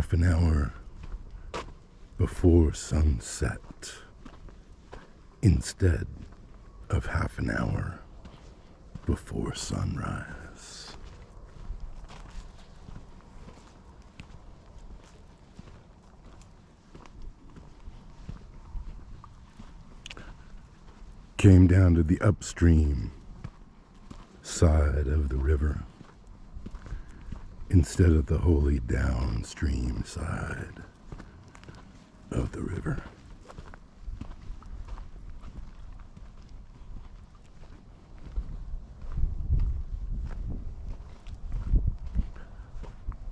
half an hour before sunset instead of half an hour before sunrise. Came down to the upstream side of the river instead of the wholly downstream side of the river.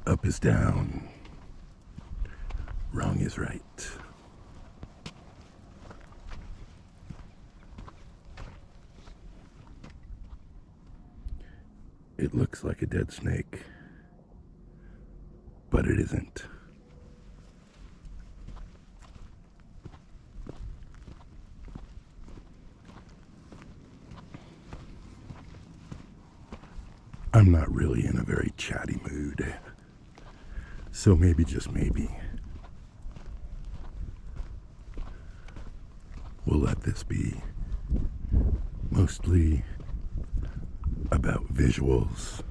Up is down, wrong is right. It looks like a dead snake, but it isn't. I'm not really in a very chatty mood, so maybe, just maybe, we'll let this be mostly about visuals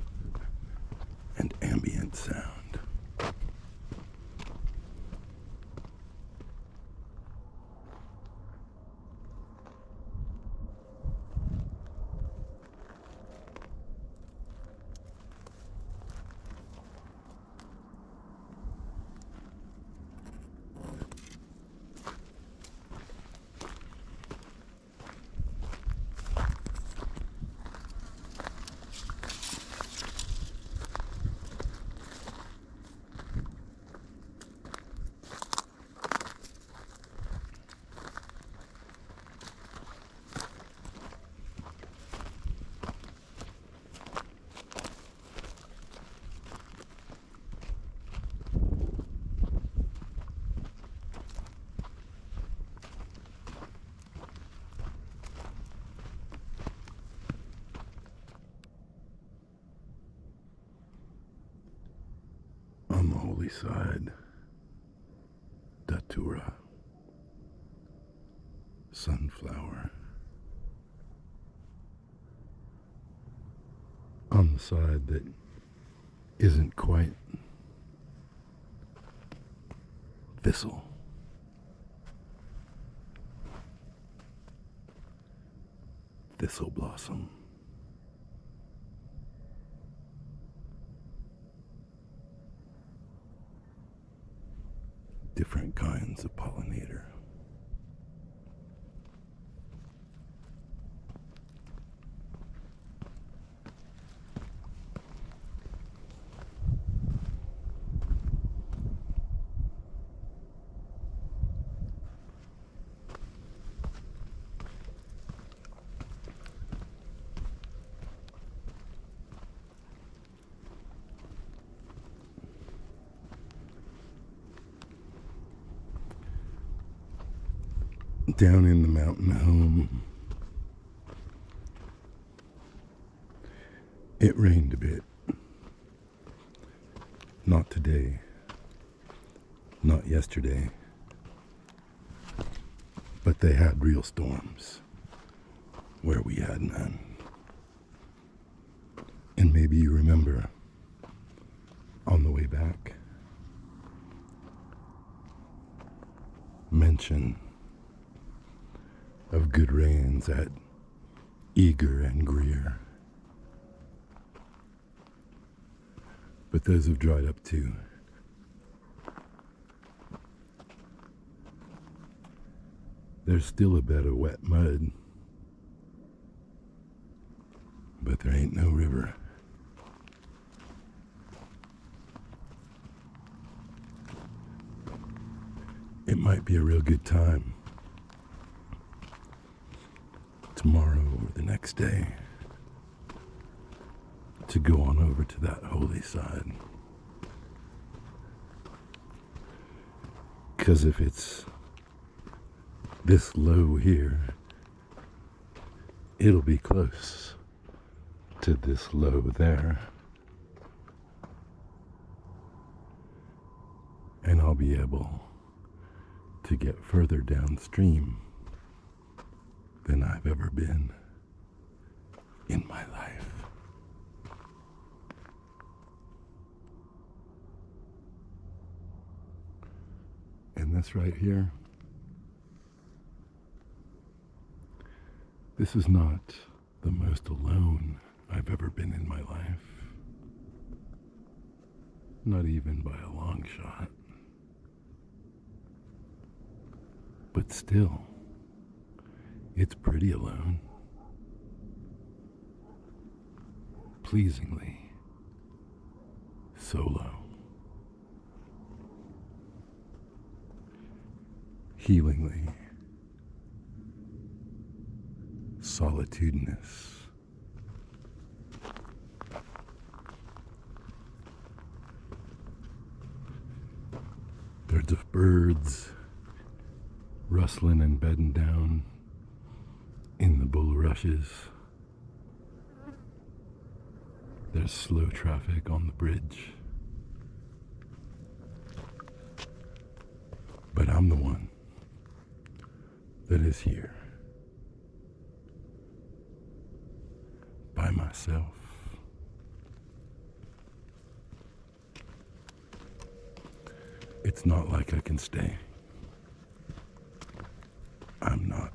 and ambient sound. On the holy side, datura, sunflower. On the side that isn't quite, thistle. Thistleblossom. Different kinds of pollinator. Down in the mountain home, it rained a bit. Not today, not yesterday, but they had real storms where we had none. And maybe you remember on the way back, mention of good rains at Eager and Greer. But those have dried up too. There's still a bed of wet mud, but there ain't no river. It might be a real good time tomorrow or the next day to go on over to that holy side. Because if it's this low here, it'll be close to this low there. and I'll be able to get further downstream than I've ever been in my life. And this right here, this is not the most alone I've ever been in my life. Not even by a long shot. But still, it's pretty alone. Pleasingly solo. Healingly solitudinous. There's of birds rustling and bedding down in the bulrushes. There's slow traffic on the bridge. But I'm the one that is here by myself. It's not like I can stay. I'm not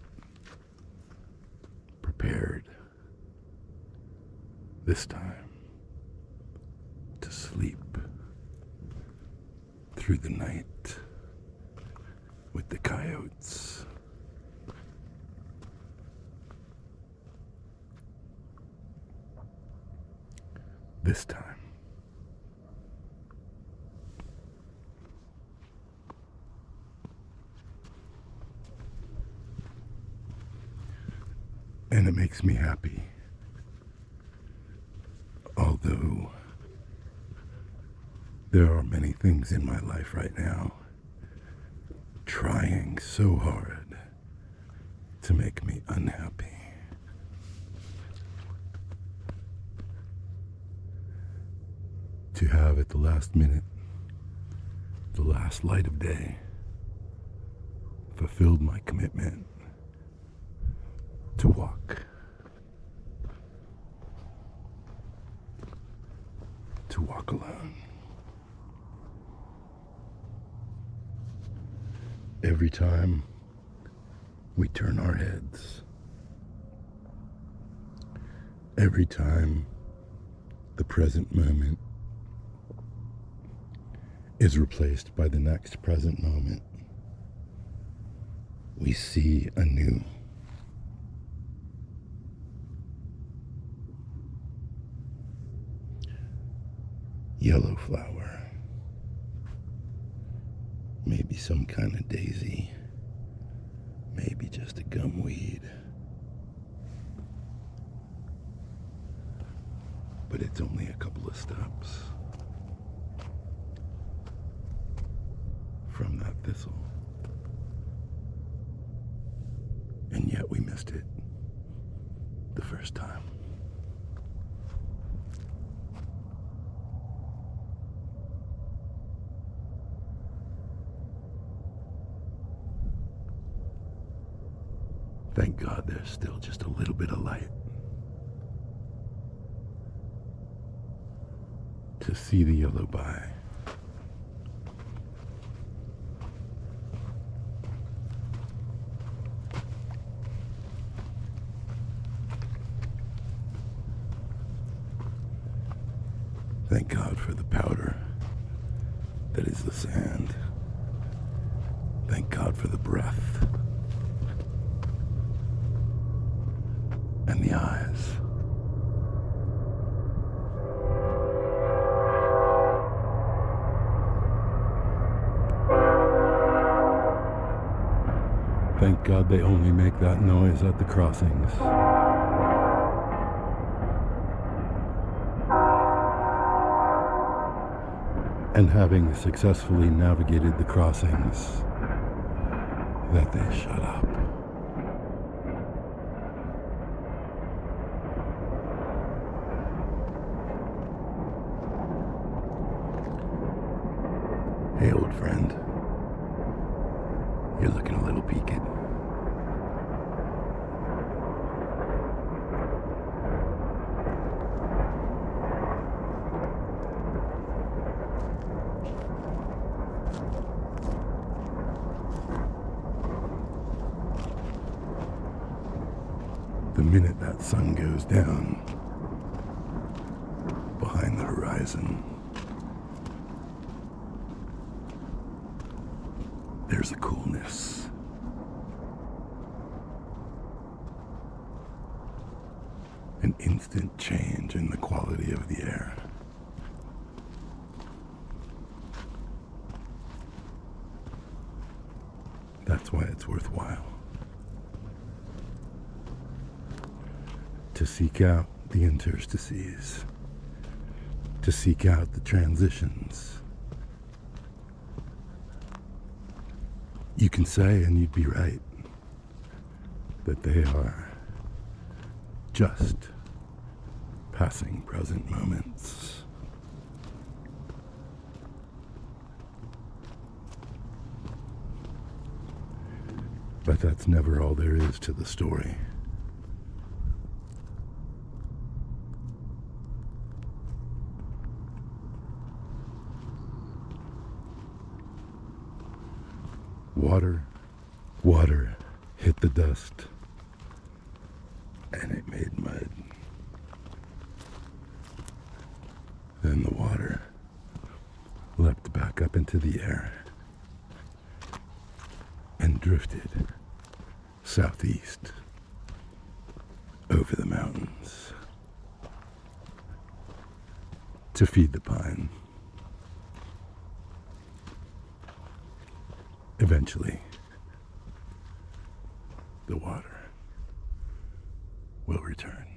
prepared this time to sleep through the night with the coyotes. This time, and it makes me happy, although there are many things in my life right now trying so hard to make me unhappy. To have at the last minute, the last light of day, fulfilled my commitment to walk. To walk alone. Every time we turn our heads, every time the present moment is replaced by the next present moment, we see anew. Yellow flower, maybe some kind of daisy, maybe just a gumweed, but it's only a couple of steps from that thistle, and yet we missed it the first time. Thank God there's still just a little bit of light to see the yellow by. Thank God for the powder that is the sand. Thank God for the breath and the eyes. Thank God they only make that noise at the crossings. And having successfully navigated the crossings, that they shut up. Hey, old friend. friend. You're looking a little peaked. The minute that sun goes down behind the horizon, there's a coolness. An instant change in the quality of the air. That's why it's worthwhile to seek out the interstices, to seek out the transitions. You can say, and you'd be right, that they are just passing present moments. But that's never all there is to the story. Water hit the dust, and it made mud. Then the water leapt back up into the air and drifted southeast over the mountains to feed the pine. Eventually, the water will return.